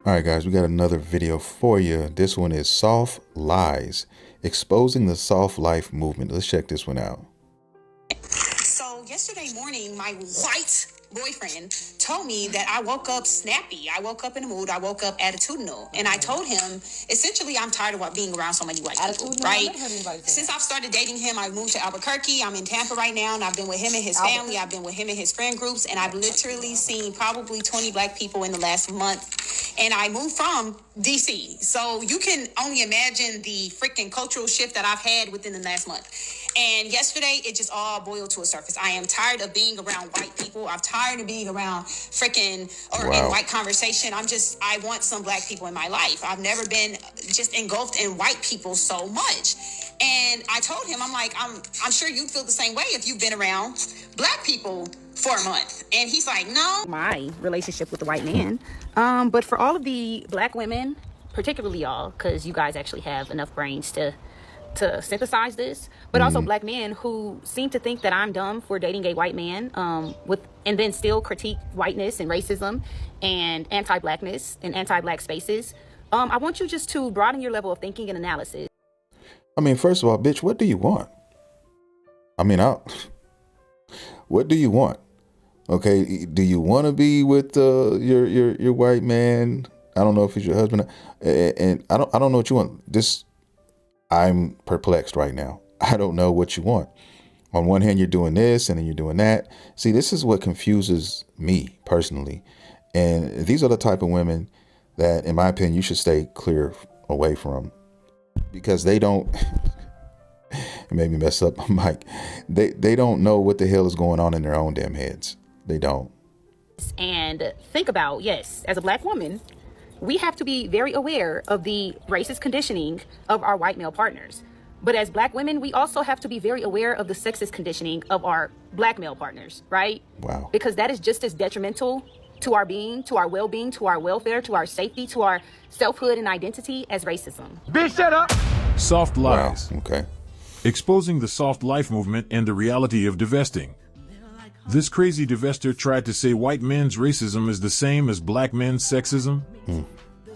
All right, guys, we got another video for you. This one is Soft Lies, exposing the soft life movement. Let's check this one out. So yesterday morning, my white boyfriend told me that I woke up snappy. I woke up in a mood. I woke up attitudinal. And I told him, essentially, I'm tired of being around so many white people, right? Since I've started dating him, I moved to Albuquerque. I'm in Tampa right now, and I've been with him and his family. I've been with him and his friend groups, and I've literally seen probably 20 black people in the last month. And I moved from DC. So you can only imagine the freaking cultural shift that I've had within the last month. And yesterday, it just all boiled to a surface. I am tired of being around white people. I'm tired of being around freaking in white conversation. I want some black people in my life. I've never been just engulfed in white people so much. And I told him, I'm like, I'm sure you feel the same way if you've been around black people for a month. And he's like, no. My relationship with the white man. But for all of the black women, particularly y'all, because you guys actually have enough brains to synthesize this, but also black men who seem to think that I'm dumb for dating a white man, and then still critique whiteness and racism and anti-blackness and anti-black spaces. I want you just to broaden your level of thinking and analysis. I mean, first of all, bitch, what do you want? I mean, what do you want? Okay, do you want to be with your white man? I don't know if he's your husband, and I don't know what you want. I'm perplexed right now. I don't know what you want. On one hand, you're doing this and then you're doing that. See, this is what confuses me personally. And these are the type of women that, in my opinion, you should stay clear away from, because they don't, it made me mess up my mic. They don't know what the hell is going on in their own damn heads. They don't. And think about, yes, as a black woman, we have to be very aware of the racist conditioning of our white male partners. But as black women, we also have to be very aware of the sexist conditioning of our black male partners, right? Wow. Because that is just as detrimental to our being, to our well-being, to our welfare, to our safety, to our selfhood and identity as racism. Bitch, shut up! Soft lies. Wow. Okay. Exposing the soft life movement and the reality of divesting. This crazy divester tried to say white men's racism is the same as black men's sexism.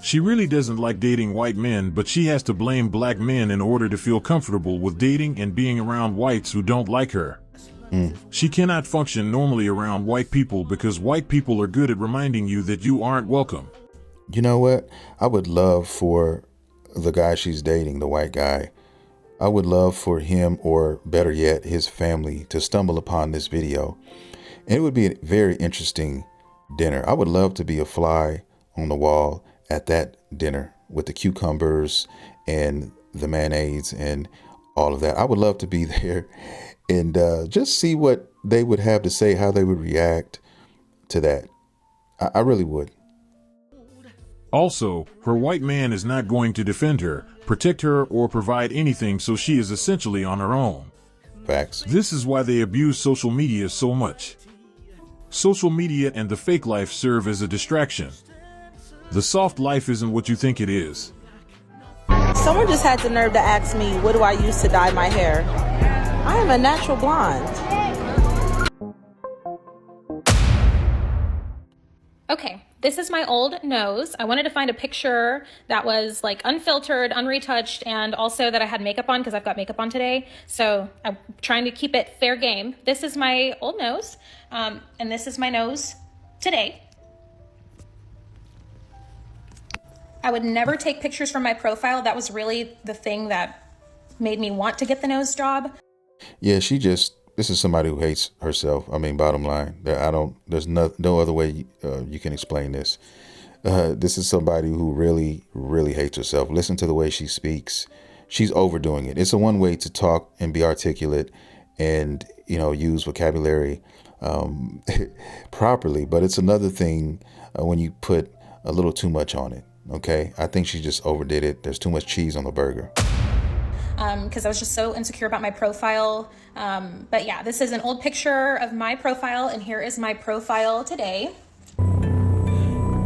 She really doesn't like dating white men, but she has to blame black men in order to feel comfortable with dating and being around whites who don't like her. She cannot function normally around white people because white people are good at reminding you that you aren't welcome. You know what? I would love for the guy she's dating, the white guy, I would love for him, or better yet, his family, to stumble upon this video. And it would be a very interesting dinner. I would love to be a fly on the wall at that dinner with the cucumbers and the mayonnaise and all of that. I would love to be there and just see what they would have to say, how they would react to that. I really would. Also, her white man is not going to defend her, protect her, or provide anything, so she is essentially on her own. Facts. This is why they abuse social media so much. Social media and the fake life serve as a distraction. The soft life isn't what you think it is. Someone just had the nerve to ask me, what do I use to dye my hair? I am a natural blonde. Okay, this is my old nose. I wanted to find a picture that was like unfiltered, unretouched, and also that I had makeup on because I've got makeup on today. So I'm trying to keep it fair game. This is my old nose, and this is my nose today. I would never take pictures from my profile. That was really the thing that made me want to get the nose job. Yeah, this is somebody who hates herself. I mean, bottom line, there's no other way you can explain this. This is somebody who really, really hates herself. Listen to the way she speaks. She's overdoing it. It's a one way to talk and be articulate and, use vocabulary properly. But it's another thing when you put a little too much on it. Okay, I think she just overdid it. There's too much cheese on the burger. Because I was just so insecure about my profile. But yeah, this is an old picture of my profile, and here is my profile today.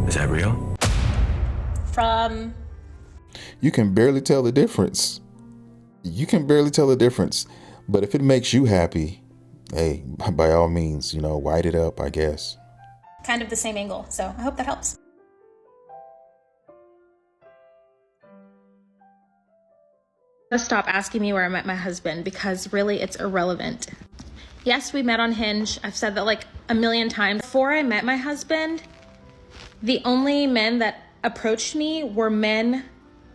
Is that real? From... You can barely tell the difference. But if it makes you happy, hey, by all means, white it up, I guess. Kind of the same angle. So I hope that helps. Stop asking me where I met my husband because really it's irrelevant. Yes, we met on Hinge. I've said that like a million times. Before I met my husband, the only men that approached me were men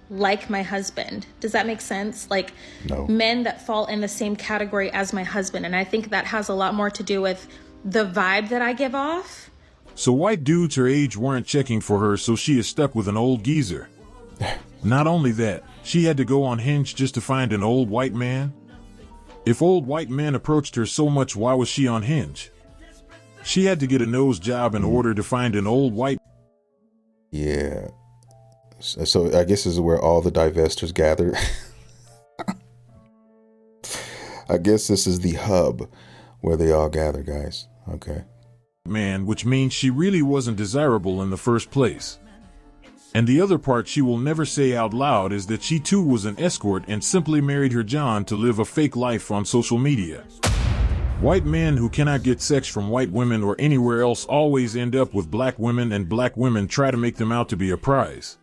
like my husband. Does that make sense? Like No. men that fall in the same category as my husband. And I think that has a lot more to do with the vibe that I give off. So white dudes her age weren't checking for her, so she is stuck with an old geezer. Not only that, she had to go on Hinge just to find an old white man. If old white men approached her so much, why was she on Hinge? She had to get a nose job in order to find an old white. Yeah. So I guess this is where all the divestors gather. I guess this is the hub where they all gather, guys. Okay. Man, which means she really wasn't desirable in the first place. And the other part she will never say out loud is that she too was an escort and simply married her John to live a fake life on social media. White men who cannot get sex from white women or anywhere else always end up with black women, and black women try to make them out to be a prize.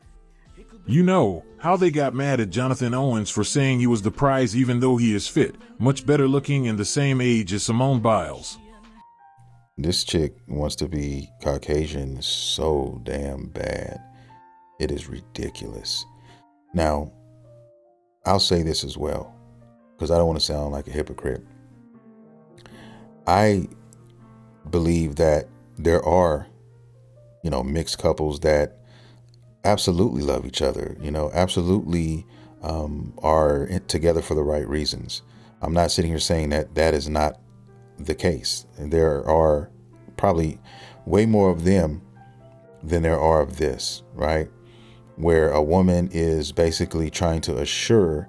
You know how they got mad at Jonathan Owens for saying he was the prize even though he is fit, much better looking, and the same age as Simone Biles. This chick wants to be Caucasian so damn bad. It is ridiculous. Now, I'll say this as well, because I don't want to sound like a hypocrite. I believe that there are, mixed couples that absolutely love each other, absolutely are together for the right reasons. I'm not sitting here saying that that is not the case. There are probably way more of them than there are of this, right? Where a woman is basically trying to assure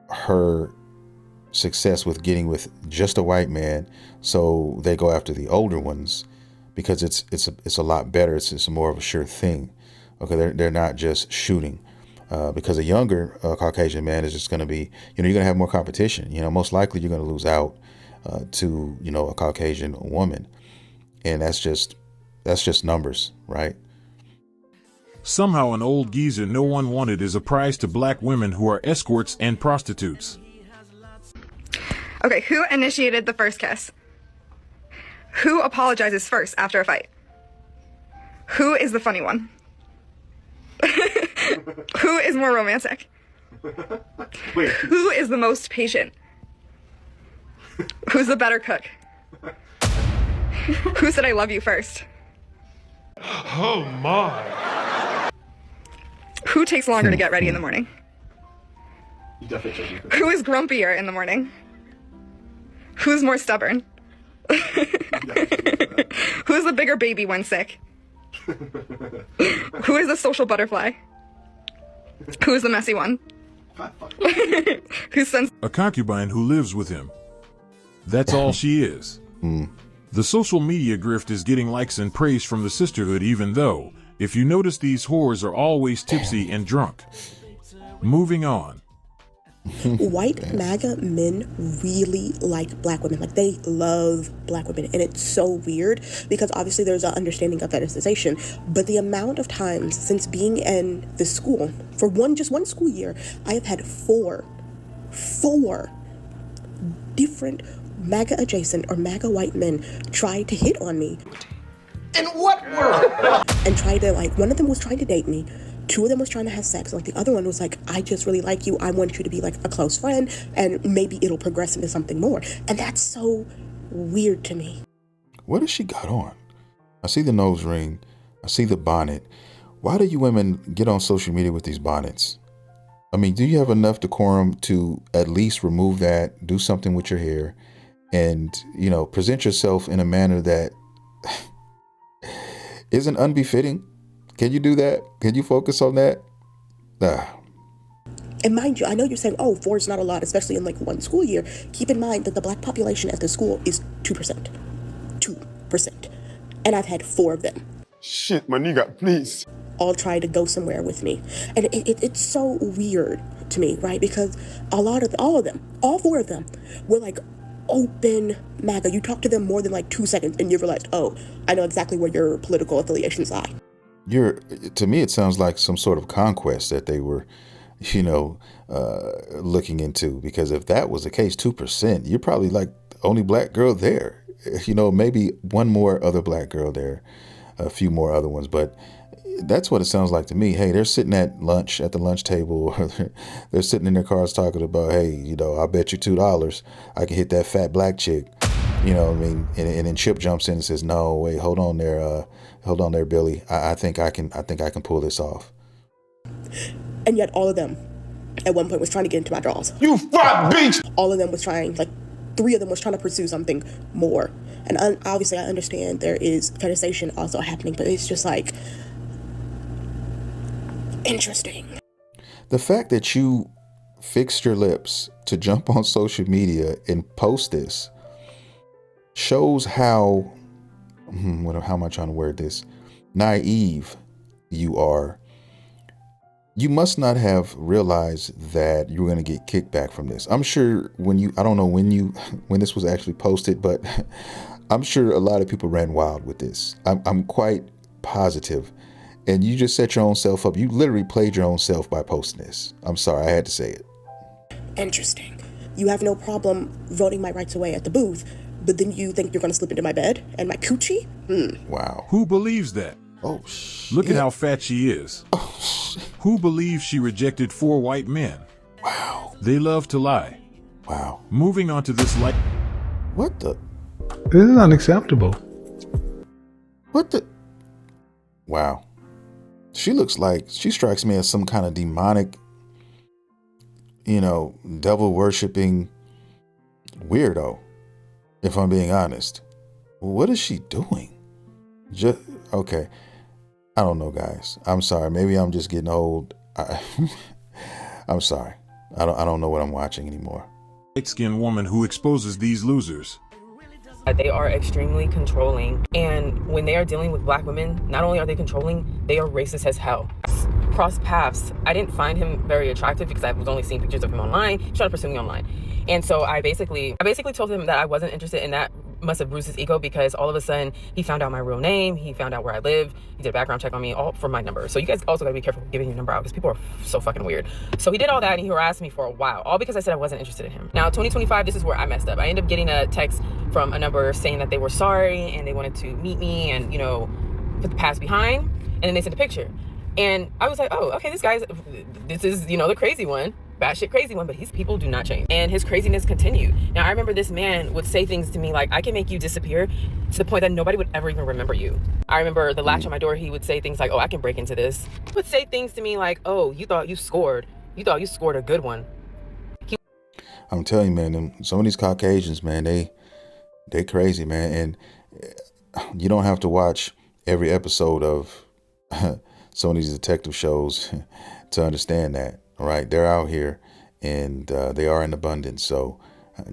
her success with getting with just a white man, so they go after the older ones because it's a lot better. It's more of a sure thing. Okay, they're not just shooting because a younger Caucasian man is just going to be, you're going to have more competition. Most likely you're going to lose out to a Caucasian woman, and that's just numbers, right? Somehow an old geezer no one wanted is a prize to black women who are escorts and prostitutes. Okay, who initiated the first kiss? Who apologizes first after a fight? Who is the funny one? Who is more romantic? Wait. Who is the most patient? Who's the better cook? Who said I love you first? Oh my. Who takes longer to get ready in the morning? You definitely chose me. Who is grumpier in the morning? Who's more stubborn? Who's the bigger baby when sick? Who is the social butterfly? Who is the messy one? Who's a concubine who lives with him. That's all she is. The social media grift is getting likes and praise from the sisterhood, even though, if you notice, these whores are always tipsy and drunk. Moving on. White MAGA men really like black women. Like, they love black women. And it's so weird because obviously there's an understanding of fetishization. But the amount of times since being in the school, for just one school year, I have had four different MAGA adjacent or MAGA white men try to hit on me. In what world? And try to, one of them was trying to date me. Two of them was trying to have sex. The other one was like, I just really like you. I want you to be like a close friend, and maybe it'll progress into something more. And that's so weird to me. What has she got on? I see the nose ring. I see the bonnet. Why do you women get on social media with these bonnets? I mean, do you have enough decorum to at least remove that, do something with your hair, and, present yourself in a manner that isn't unbefitting? Can you do that? Can you focus on that? And mind you, I know you're saying, 4 is not a lot, especially in one school year. Keep in mind that the black population at the school is 2%. 2%. And I've had 4 of them. Shit, my nigga, please. All try to go somewhere with me. And it's so weird to me, right? Because all of them, all 4 of them were open MAGA. You talk to them more than 2 seconds and you realize, I know exactly where your political affiliations lie. To me, it sounds like some sort of conquest that they were looking into, because if that was the case, 2%, you're probably like the only black girl there. Maybe one more other black girl there, a few more other ones, but that's what it sounds like to me. Hey, they're sitting at the lunch table, or they're sitting in their cars talking about, hey, I'll bet you $2 I can hit that fat black chick. You know what I mean? And then Chip jumps in and says, no, wait, hold on there, Billy. I think I can pull this off. And yet all of them at one point was trying to get into my drawers. You fat bitch! All of them was trying, like 3 of them was trying to pursue something more. And obviously I understand there is fetishization also happening, but it's just like, interesting. The fact that you fixed your lips to jump on social media and post this shows how am I trying to word this? Naive you are. You must not have realized that you were going to get kickback from this. I'm sure I don't know when this was actually posted, but I'm sure a lot of people ran wild with this. I'm quite positive. And you just set your own self up. You literally played your own self by posting this. I'm sorry, I had to say it. Interesting. You have no problem voting my rights away at the booth, but then you think you're going to slip into my bed and my coochie? Wow. Who believes that? Oh, shit. Look at how fat she is. Oh, shit. Who believes she rejected 4 white men? Wow. They love to lie. Wow. Moving on to this What the? This is unacceptable. What the? Wow. She strikes me as some kind of demonic, devil worshipping weirdo, if I'm being honest. What is she doing? Okay. I don't know, guys. I'm sorry. Maybe I'm just getting old. I'm sorry. I don't know what I'm watching anymore. Light-skinned woman who exposes these losers. They are extremely controlling, and when they are dealing with black women, not only are they controlling, they are racist as hell. Cross paths. I didn't find him very attractive because I was only seeing pictures of him online. He tried to pursue me online, and so I basically told him that I wasn't interested, and that must have bruised his ego, because all of a sudden he found out my real name, he found out where I live, he did a background check on me, all for my number. So you guys also gotta be careful giving your number out, because people are so fucking weird. So he did all that, and he harassed me for a while, all because I said I wasn't interested in him. Now 2025, this is where I messed up. I ended up getting a text from a number saying that they were sorry and they wanted to meet me and put the past behind, and then they sent a picture, and I was like, oh, okay, this is the crazy one, batshit crazy one, but his people do not change, and his craziness continued. Now I remember this man would say things to me like, I can make you disappear to the point that nobody would ever even remember you. I remember the latch on my door, he would say things like, oh, I can break into this. He would say things to me like, oh, you thought you scored a good one. I'm telling you, man, some of these Caucasians, man, they crazy, man. And you don't have to watch every episode of some of these detective shows to understand that. All right, they're out here, and they are in abundance. So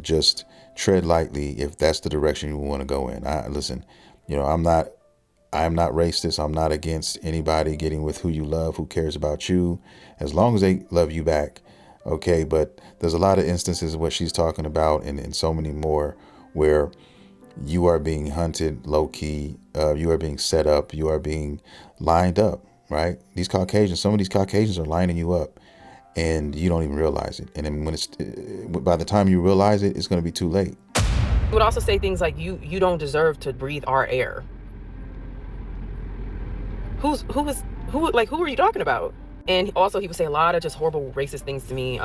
just tread lightly if that's the direction you want to go in. Listen, I'm not racist. I'm not against anybody getting with who you love, who cares about you, as long as they love you back. Okay, but there's a lot of instances of what she's talking about, and so many more, where you are being hunted low key, you are being set up, you are being lined up, right? Some of these Caucasians are lining you up, and you don't even realize it. And then by the time you realize it, it's going to be too late. He would also say things like, you don't deserve to breathe our air. Who are you talking about? And also he would say a lot of just horrible racist things to me,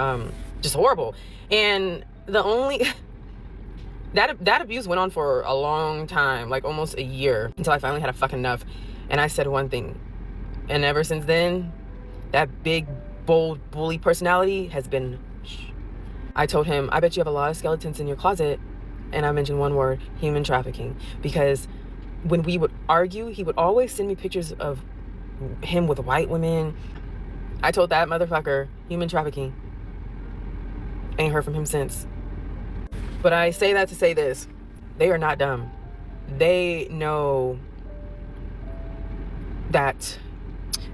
just horrible. And the only that abuse went on for a long time, like almost a year, until I finally had a fucking enough. And I said one thing, and ever since then, that big, bold, bully personality has been I told him, I bet you have a lot of skeletons in your closet. And I mentioned one word, human trafficking, because when we would argue, he would always send me pictures of him with white women. I told that motherfucker, human trafficking. Ain't heard from him since. But I say that to say this, they are not dumb. They know that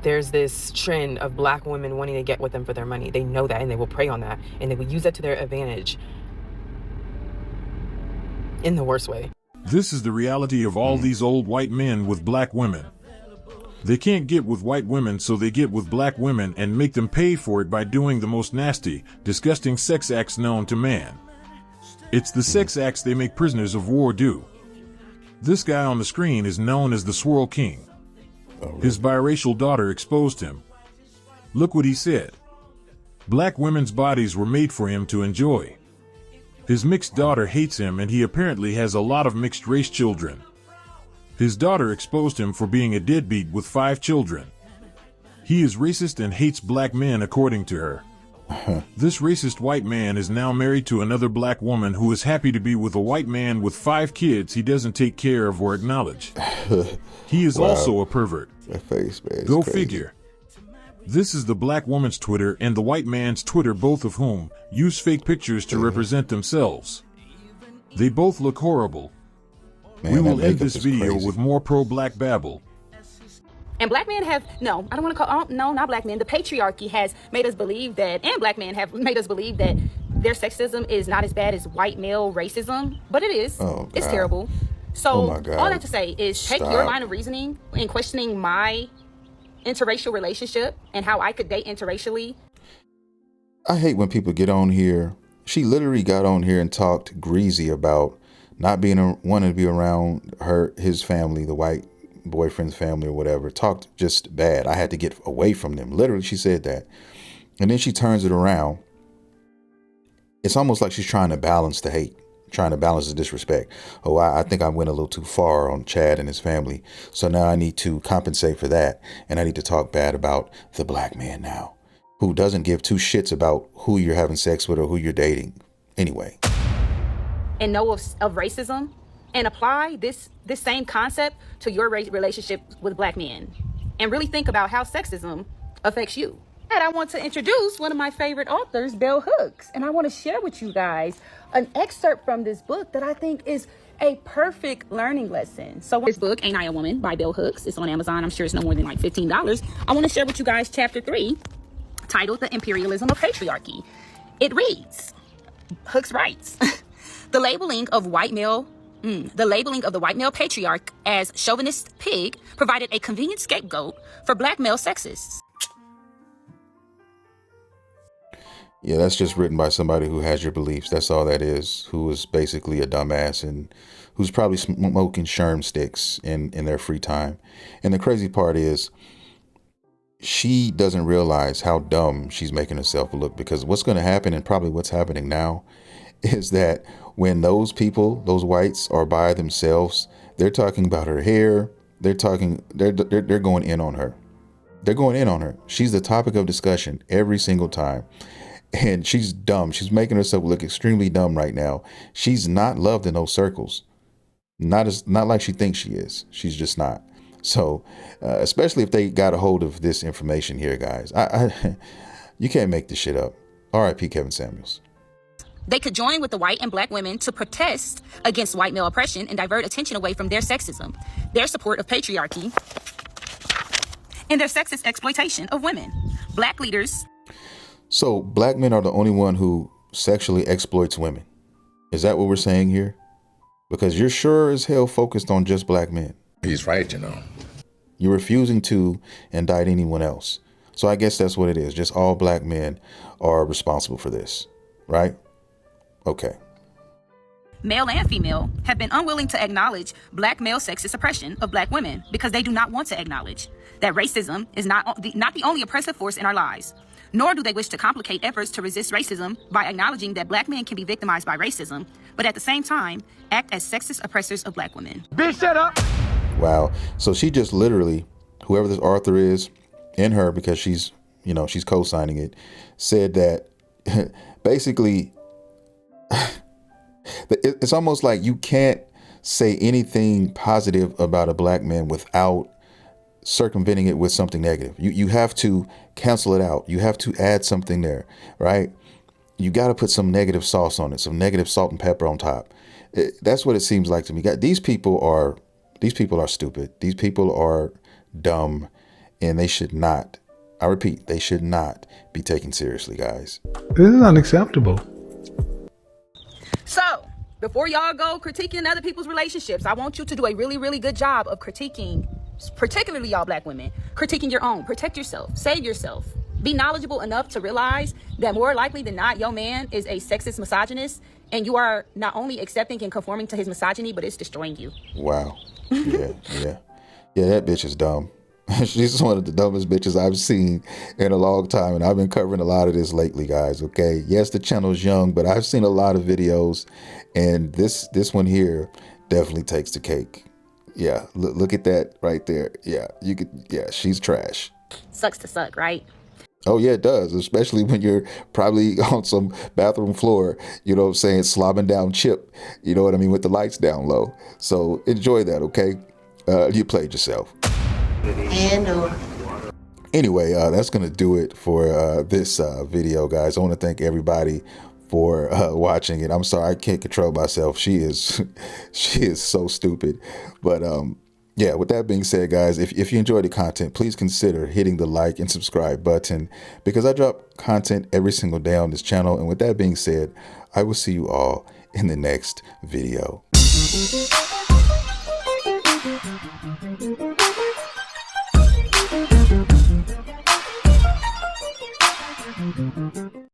there's this trend of black women wanting to get with them for their money. They know that, and they will prey on that, and they will use that to their advantage in the worst way. This is the reality of all these old white men with black women. They can't get with white women, so they get with black women and make them pay for it by doing the most nasty, disgusting sex acts known to man. It's the sex acts they make prisoners of war do. This guy on the screen is known as the Swirl King. His biracial daughter exposed him. Look what he said. Black women's bodies were made for him to enjoy. His mixed daughter hates him, and he apparently has a lot of mixed race children. His daughter exposed him for being a deadbeat with 5 children. He is racist and hates black men, according to her. This racist white man is now married to another black woman who is happy to be with a white man with 5 kids he doesn't take care of or acknowledge. He is also a pervert. That face, man, Go crazy. figure. This is the black woman's Twitter and the white man's Twitter, both of whom use fake pictures to represent themselves. They both look horrible. Man, We will that end makeup this is video crazy. with more pro-black babble. And black men have, no, I don't want to call, no, not black men. The patriarchy has made us believe that, and black men have made us believe that their sexism is not as bad as white male racism, but it is. Oh, it's God. terrible. So Oh, my God. all I have to say is take your Stop. line of reasoning in questioning my interracial relationship and how I could date interracially. I hate when people get on here. She literally got on here and talked greasy about not wanting to be around his family, the white boyfriend's family or whatever. Talked just bad. I had to get away from them. Literally, she said that. And then she turns it around. It's almost like she's trying to balance the hate, trying to balance the disrespect. Oh, I think I went a little too far on Chad and his family. So now I need to compensate for that. And I need to talk bad about the black man now, who doesn't give 2 shits about who you're having sex with or who you're dating. Anyway. And know of racism and apply this same concept to your relationship with black men and really think about how sexism affects you. And I want to introduce one of my favorite authors, Bell Hooks, and I want to share with you guys an excerpt from this book that I think is a perfect learning lesson. So this book, Ain't I a Woman by Bell Hooks, it's on Amazon. I'm sure it's no more than like $15. I want to share with you guys chapter 3, titled The Imperialism of Patriarchy. It reads, Hooks writes, the labeling of the white male patriarch as chauvinist pig provided a convenient scapegoat for black male sexists. Yeah, that's just written by somebody who has your beliefs. That's all that is. Who is basically a dumbass and who's probably smoking sherm sticks in their free time. And the crazy part is she doesn't realize how dumb she's making herself look, because what's going to happen, and probably what's happening now, is that when those people, those whites, are by themselves, they're talking about her hair. They're going in on her. They're going in on her. She's the topic of discussion every single time. And she's dumb. She's making herself look extremely dumb right now. She's not loved in those circles. Not like she thinks she is. She's just not. So, especially if they got a hold of this information here, guys. You can't make this shit up. R.I.P. Kevin Samuels. They could join with the white and black women to protest against white male oppression and divert attention away from their sexism, their support of patriarchy, and their sexist exploitation of women. Black leaders. So black men are the only one who sexually exploits women. Is that what we're saying here? Because you're sure as hell focused on just black men. He's right, you know. You're refusing to indict anyone else. So I guess that's what it is. Just all black men are responsible for this, right? Okay. Male and female have been unwilling to acknowledge black male sexist oppression of black women because they do not want to acknowledge that racism is not the only oppressive force in our lives, nor do they wish to complicate efforts to resist racism by acknowledging that black men can be victimized by racism, but at the same time, act as sexist oppressors of black women. Bitch, shut up! Wow. So she just literally, whoever this author is, in her, because she's co-signing it, said that basically it's almost like you can't say anything positive about a black man without circumventing it with something negative. You have to cancel it out. You have to add something there, right? You got to put some negative sauce on it, some negative salt and pepper on top. That's what it seems like to me. These people are stupid. These people are dumb, and they should not, I repeat, they should not be taken seriously, guys. This is unacceptable. So, before y'all go critiquing other people's relationships, I want you to do a really, really good job of critiquing particularly y'all black women, critiquing your own. Protect yourself. Save yourself. Be knowledgeable enough to realize that more likely than not, your man is a sexist misogynist, and you are not only accepting and conforming to his misogyny, but it's destroying you. Wow. Yeah, that bitch is dumb. She's one of the dumbest bitches I've seen in a long time, and I've been covering a lot of this lately, guys. Okay, yes, the channel's young, but I've seen a lot of videos, and this one here definitely takes the cake. Yeah, look at that right there. Yeah, she's trash. Sucks to suck, right? Oh yeah, it does, especially when you're probably on some bathroom floor, you know what I'm saying, slobbing down chip, you know what I mean, with the lights down low. So enjoy that, okay? You played yourself. Anyway, that's going to do it for this video, guys. I want to thank everybody for watching it. I'm sorry, I can't control myself. She is so stupid. But yeah, with that being said, guys, if you enjoy the content, please consider hitting the like and subscribe button, because I drop content every single day on this channel. And with that being said, I will see you all in the next video.